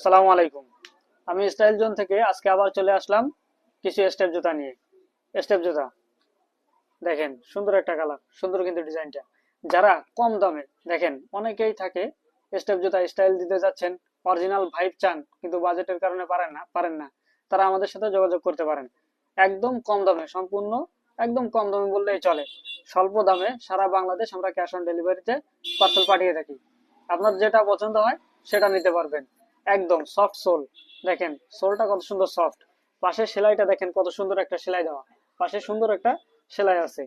সালামু আলাইকুম। আমি স্টাইল জোন থেকে আজকে আবার চলে আসলাম কিছু স্টেপ জুতা নিয়ে। স্টেপ জুতা দেখেন, সুন্দর একটা কালার, সুন্দর কিন্তু ডিজাইনটা। যারা কম দামে দেখেন, অনেকেই থাকে স্টেপ জুতা স্টাইল দিতে যাচ্ছেন, অরিজিনাল ভাইব চান কিন্তু বাজেটের কারণে পারেন না, তারা আমাদের সাথে যোগাযোগ করতে পারেন। একদম কম দামে, সম্পূর্ণ একদম কম দামে বললেই চলে। স্বল্প দামে সারা বাংলাদেশ আমরা ক্যাশ অন ডেলিভারিতে পার্সেল পাঠিয়ে থাকি। আপনার যেটা পছন্দ হয় সেটা নিতে পারবেন। একদম সফট সোল, দেখেন সোলটা কত সুন্দর সফট। পাশের সেলাইটা দেখেন কত সুন্দর একটা সেলাই দেওয়া, পাশে সুন্দর একটা সেলাই আছে।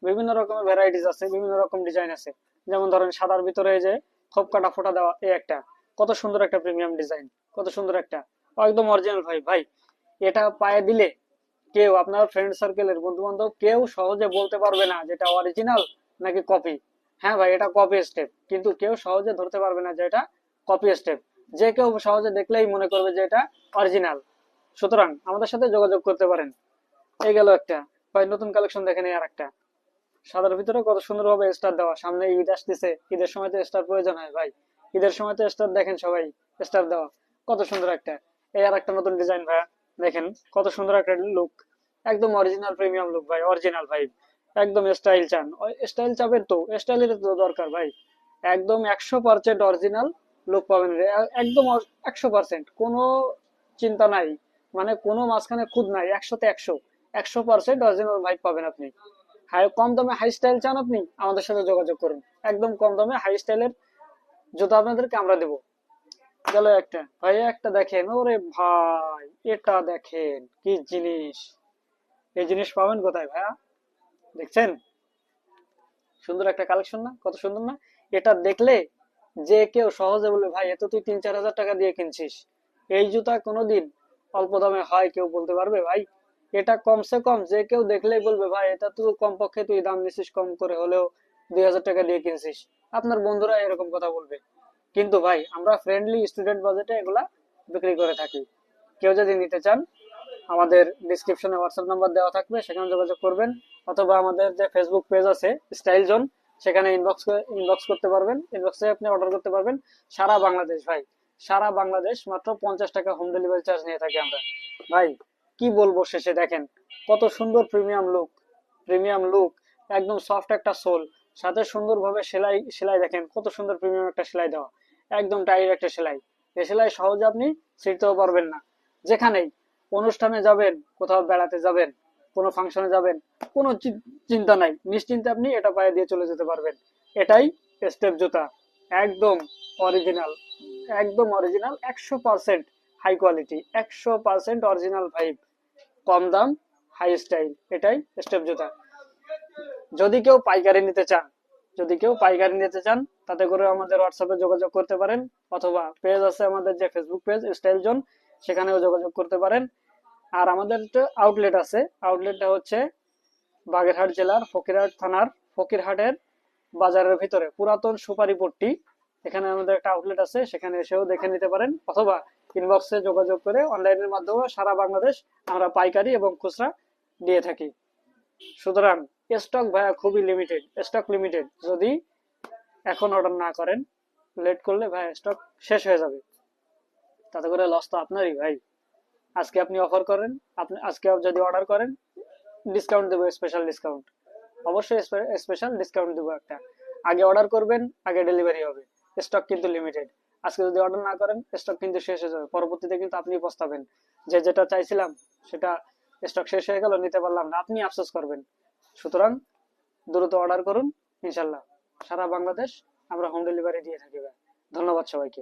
বিভিন্ন রকমের ভ্যারাইটিস আছে, বিভিন্ন রকম ডিজাইন আছে। যেমন ধরেন সাদার ভিতরে এই যে খোপ কাটা ফোটা দেওয়া, এই একটা কত সুন্দর একটা প্রিমিয়াম ডিজাইন, কত সুন্দর একটা একদম অরিজিনাল ভাই ভাই। এটা পায়ে দিলে কেউ আপনার ফ্রেন্ড সার্কেলের বন্ধু বান্ধব কেউ সহজে বলতে পারবে না যেটা অরিজিনাল নাকি কপি। হ্যাঁ ভাই, এটা কপি স্টেপ, কিন্তু কেউ সহজে ধরতে পারবে না যে এটা কপি স্টেপ। যে কেউ সহজে দেখলেই মনে করবে যে এটা অরিজিনাল। সুতরাং আমাদের সাথে যোগাযোগ করতে পারেন। এই গেল একটা ভাই, নতুন কালেকশন দেখেন। আর একটা সাদার ভিতরে কত সুন্দর ভাবে স্টার দেওয়া, সামনে ঈদ আসতেছে, ঈদের সময় তো স্টার প্রয়োজন হয় ভাই। ঈদের সময় তো স্টার দেখেন সবাই, স্টার দেওয়া কত সুন্দর একটা। এই আর একটা নতুন ডিজাইন ভাইয়া, দেখেন কত সুন্দর একটা লুক। একদম অরিজিনাল প্রিমিয়াম লুক ভাই, অরিজিনাল ভাই। একদম স্টাইল চান, স্টাইল চাবেন তো স্টাইলের তো দরকার ভাই। একদম 100% অরিজিনাল লুক পাবেন রে, একদম 100%, কোনো চিন্তা নাই, মানে কোনো মাঝখানে খুদ নাই, 100-তে 100, 100% অরিজিনাল ভাই পাবেন আপনি। হাই কম দামে হাই স্টাইল চান আপনি, আমাদের সাথে যোগাযোগ করুন। একদম কম দামে হাই স্টাইলের জুতা আপনাদেরকে আমরা দেবো। গেল একটা ভাই, একটা দেখেন, ওরে ভাই এটা দেখেন কি জিনিস। এই জিনিস পাবেন কোথায় ভাইয়া? দেখছেন সুন্দর একটা কালেকশন না, কত সুন্দর না? এটা দেখলে যে কেউ সহজে বলবে ভাই এত তুই 3-4 হাজার টাকা দিয়ে কিনছিস, এই জুতা কোনোদিন অল্প দামে হয় কেউ বলতে পারবে ভাই? এটা কমসে কম যে কেউ দেখলেই বলবে ভাই এটা তুই কমপক্ষে তুই দাম নিছিস কম করে হলেও 2,000 টাকা দিয়ে কিনছিস। আপনার বন্ধুরা এরকম কথা বলবে। কিন্তু ভাই আমরা ফ্রেন্ডলি স্টুডেন্ট বাজেটে এগুলা বিক্রি করে থাকি। কেউ যদি নিতে চান, আমাদের ডিসক্রিপশনে হোয়াটসঅ্যাপ নাম্বার দেওয়া থাকবে, সেখানে যোগাযোগ করবেন। অথবা আমাদের যে ফেসবুক পেজ আছে স্টাইল জোন, সেখানে ইনবক্স করতে পারবেন, ইনবক্সে আপনি অর্ডার করতে পারবেন। সারা বাংলাদেশ ভাই, সারা বাংলাদেশ মাত্র 50 টাকা হোম ডেলিভারি চার্জ নিয়ে থাকি আমরা ভাই। কি বলবো, শেষে দেখেন কত সুন্দর প্রিমিয়াম লুক, প্রিমিয়াম লুক। একদম সফট একটা সোল, সাথে সুন্দরভাবে সেলাই, সেলাই দেখেন কত সুন্দর প্রিমিয়াম একটা সেলাই দেওয়া, একদম টাইট একটা সেলাই। এই সেলাই সহজে আপনি ছিঁড়তেও পারবেন না। যেখানেই অনুষ্ঠানে যাবেন, কোথাও বেড়াতে যাবেন, কোনো ফাংশনে যাবেন, কোনো চিন্তা নাই, নিশ্চিন্তে আপনি এটা পায়ে দিয়ে চলে যেতে পারবেন। এটাই স্টেপ জুতা, একদম অরিজিনাল, একদম original, 100% high quality, 100% original vibe, কম দাম, হাই স্টাইল। এটাই স্টেপ জুতা। যদি কেউ পাইকারি নিতে চান, যদি কেউ পাইকারি নিতে চান, তাতে করে আমাদের হোয়াটসঅ্যাপে যোগাযোগ করতে পারেন। অথবা পেজ আছে আমাদের যে ফেসবুক পেজ স্টাইল জোন, সেখানেও যোগাযোগ করতে পারেন। আর আমাদের একটা আউটলেট আছে, আউটলেটটা হচ্ছে বাগেরহাট জেলার ফকিরহাট থানার ফকিরহাটের বাজারের ভিতরে পুরাতন সুপারি পট্টি। এখানে আমাদের একটা আউটলেট আছে, সেখানে এসেও দেখে নিতে পারেন। অথবা ইনবক্সে যোগাযোগ করে অনলাইনের মাধ্যমে সারা বাংলাদেশ আমরা পাইকারি এবং খুচরা দিয়ে থাকি। সুতরাং স্টক ভাইয়া খুবই লিমিটেড, স্টক লিমিটেড। যদি এখন অর্ডার না করেন, লেট করলে ভাই স্টক শেষ হয়ে যাবে, তাতে করে লস তো আপনারই ভাই। আজকে আপনি অফার করেন, আপনি আজকে যদি অর্ডার করেন, ডিসকাউন্ট দেবো, স্পেশাল ডিসকাউন্ট, অবশ্যই স্পেশাল ডিসকাউন্ট দেবো একটা। আগে অর্ডার করবেন, আগে ডেলিভারি হবে। স্টক কিন্তু লিমিটেড। আজকে যদি অর্ডার না করেন, স্টক কিন্তু শেষ হয়ে যাবে, পরবর্তীতে কিন্তু আপনি পস্তাবেন যে যেটা চাইছিলাম সেটা স্টক শেষ হয়ে গেল, নিতে পারলাম না, আপনি আফসোস করবেন। সুতরাং দ্রুত অর্ডার করুন, ইনশাল্লাহ সারা বাংলাদেশ আমরা হোম ডেলিভারি দিয়ে থাকি। ধন্যবাদ সবাইকে।